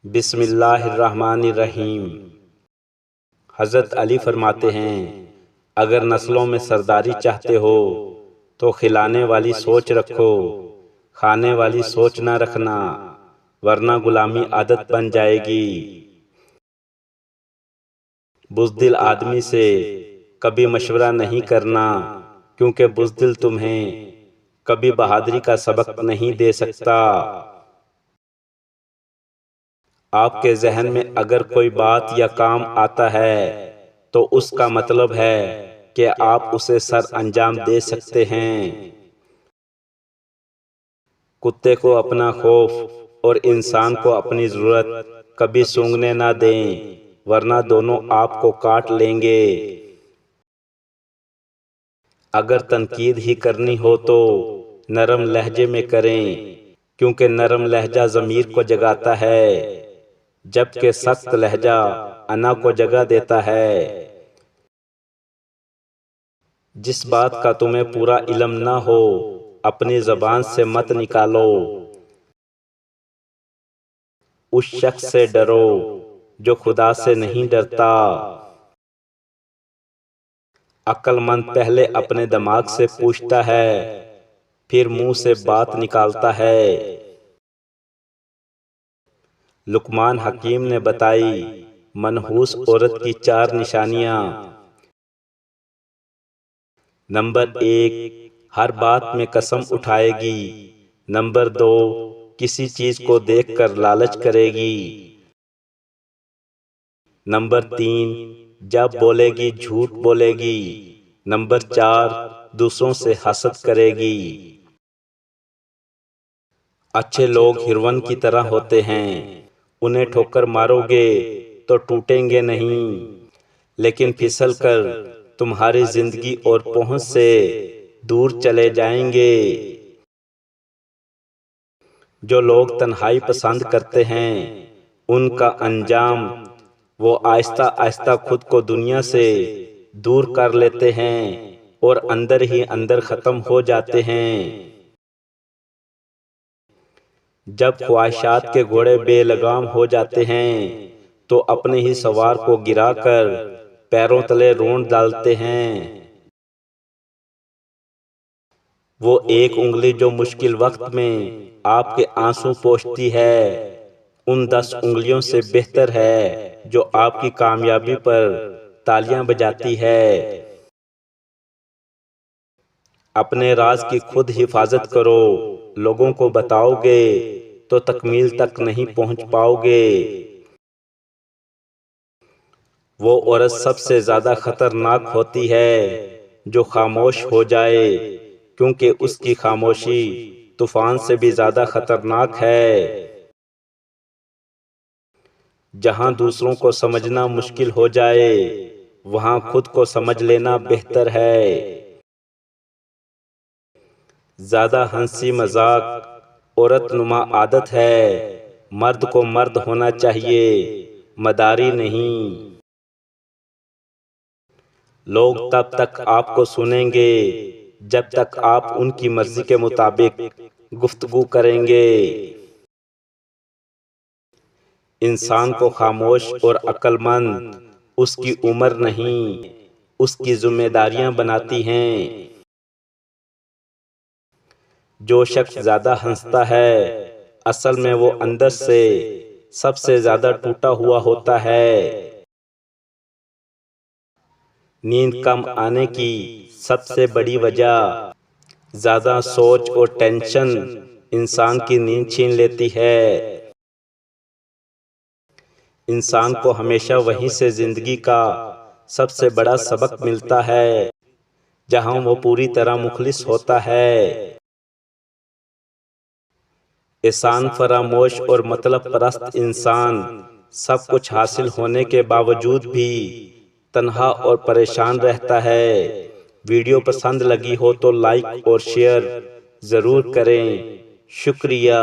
بسم اللہ الرحمن الرحیم۔ حضرت علی فرماتے ہیں، اگر نسلوں میں سرداری چاہتے ہو تو کھلانے والی سوچ رکھو، کھانے والی سوچ نہ رکھنا، ورنہ غلامی عادت بن جائے گی۔ بزدل آدمی سے کبھی مشورہ نہیں کرنا، کیونکہ بزدل تمہیں کبھی بہادری کا سبق نہیں دے سکتا۔ آپ کے ذہن میں اگر کوئی بات یا کام آتا ہے تو اس کا مطلب ہے کہ آپ اسے سر انجام دے سکتے ہیں۔ کتے کو اپنا خوف اور انسان کو اپنی ضرورت کبھی سونگھنے نہ دیں، ورنہ دونوں آپ کو کاٹ لیں گے۔ اگر تنقید ہی کرنی ہو تو نرم لہجے میں کریں، کیونکہ نرم لہجہ ضمیر کو جگاتا ہے، جبکہ سخت لہجہ انا کو جگا دیتا ہے۔ جس بات کا تمہیں پورا علم نہ ہو اپنی زبان سے مت نکالو۔ اس شخص سے ڈرو جو خدا سے نہیں ڈرتا۔ عقل مند پہلے اپنے دماغ سے پوچھتا ہے، پھر منہ سے بات نکالتا ہے۔ لقمان حکیم نے بتائی منحوس عورت کی 4 نشانیاں۔ نمبر 1، ہر بات میں قسم اٹھائے گی۔ نمبر 2، کسی چیز کو دیکھ کر لالچ کرے گی۔ نمبر 3، جب بولے گی جھوٹ بولے گی۔ نمبر 4، دوسروں سے حسد کرے گی۔ اچھے لوگ ہرون کی طرح ہوتے ہیں، انہیں ٹھوکر مارو گے تو ٹوٹیں گے نہیں، لیکن پھسل کر تمہاری زندگی اور پہنچ سے دور چلے جائیں گے۔ جو لوگ تنہائی پسند کرتے ہیں ان کا انجام، وہ آہستہ آہستہ خود کو دنیا سے دور کر لیتے ہیں اور اندر ہی اندر ختم ہو جاتے ہیں۔ جب خواہشات کے گھوڑے بے لگام ہو جاتے ہیں تو اپنے ہی سوار کو گرا کر پیروں تلے رونڈ ڈالتے ہیں۔ وہ ایک انگلی جو مشکل وقت میں آپ کے آنسو پوچھتی ہے، ان 10 انگلیوں سے بہتر ہے جو آپ کی کامیابی پر تالیاں بجاتی ہے۔ اپنے راز کی خود حفاظت کرو، لوگوں کو بتاؤ گے تو تکمیل تک نہیں پہنچ پاؤ گے۔ وہ عورت سب سے زیادہ خطرناک ہوتی ہے جو خاموش ہو جائے، کیونکہ اس کی خاموشی طوفان سے بھی زیادہ خطرناک ہے۔ جہاں دوسروں کو سمجھنا مشکل ہو جائے وہاں خود کو سمجھ لینا بہتر ہے۔ زیادہ ہنسی مذاق عورت نما عادت ہے، مرد کو مرد ہونا چاہیے، مداری نہیں۔ لوگ تب تک آپ کو سنیں گے جب تک آپ ان کی مرضی کے مطابق گفتگو کریں گے۔ انسان کو خاموش اور عقل مند اس کی عمر نہیں، اس کی ذمہ داریاں بناتی ہیں۔ جو شخص زیادہ ہنستا ہے اصل میں وہ اندر سے سب سے زیادہ ٹوٹا ہوا ہوتا ہے۔ نیند کم آنے کی سب سے بڑی وجہ زیادہ سوچ اور ٹینشن انسان کی نیند چھین لیتی ہے۔ انسان کو ہمیشہ وہیں سے زندگی کا سب سے بڑا سبق ملتا ہے جہاں وہ پوری طرح مخلص ہوتا ہے۔ احسان فراموش اور مطلب پرست انسان سب کچھ حاصل ہونے کے باوجود بھی تنہا اور پریشان رہتا ہے۔ ویڈیو پسند لگی ہو تو لائک اور شیئر ضرور کریں۔ شکریہ۔